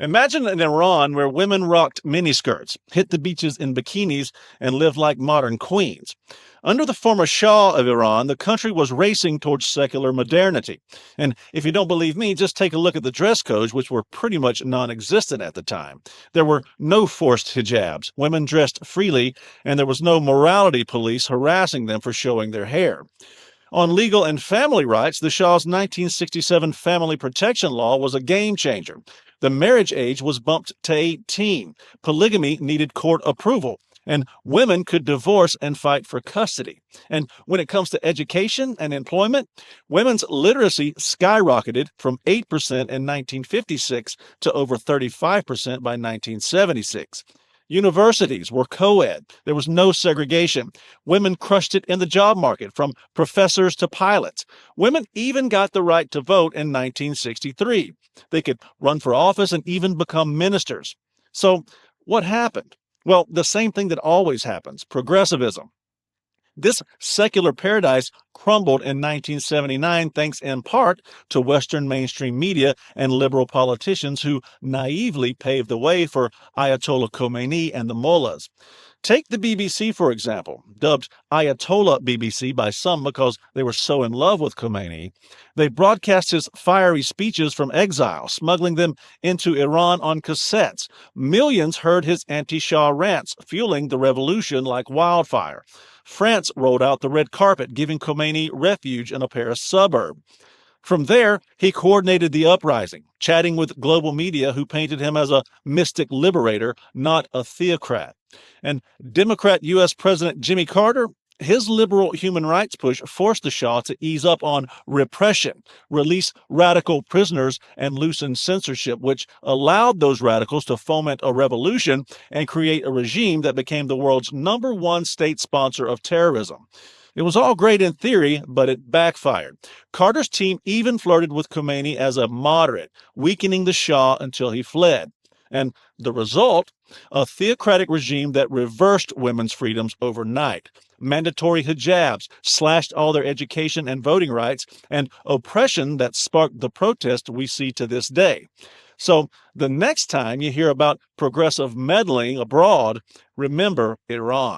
Imagine an Iran where women rocked miniskirts, hit the beaches in bikinis, and lived like modern queens. Under the former Shah of Iran, the country was racing towards secular modernity. And if you don't believe me, just take a look at the dress codes, which were pretty much non existent at the time. There were no forced hijabs, women dressed freely, and there was no morality police harassing them for showing their hair. On legal and family rights, the Shah's 1967 Family Protection Law was a game changer. The marriage age was bumped to 18. Polygamy needed court approval, and women could divorce and fight for custody. And when it comes to education and employment, women's literacy skyrocketed from 8% in 1956 to over 35% by 1976. Universities were co-ed. There was no segregation. Women crushed it in the job market, from professors to pilots. Women even got the right to vote in 1963. They could run for office and even become ministers. So, what happened? Well, the same thing that always happens: progressivism. This secular paradise crumbled in 1979 thanks in part to Western mainstream media and liberal politicians who naively paved the way for Ayatollah Khomeini and the mullahs. Take the BBC, for example, dubbed Ayatollah BBC by some because they were so in love with Khomeini. They broadcast his fiery speeches from exile, smuggling them into Iran on cassettes. Millions heard his anti-Shah rants, fueling the revolution like wildfire. France rolled out the red carpet, giving Khomeini refuge in a Paris suburb. From there, he coordinated the uprising, chatting with global media who painted him as a mystic liberator, not a theocrat. And Democrat U.S. President Jimmy Carter, his liberal human rights push forced the Shah to ease up on repression, release radical prisoners, and loosen censorship, which allowed those radicals to foment a revolution and create a regime that became the world's #1 state sponsor of terrorism. It was all great in theory, but it backfired. Carter's team even flirted with Khomeini as a moderate, weakening the Shah until he fled. And the result? A theocratic regime that reversed women's freedoms overnight. Mandatory hijabs, slashed all their education and voting rights, and oppression that sparked the protest we see to this day. So the next time you hear about progressive meddling abroad, remember Iran.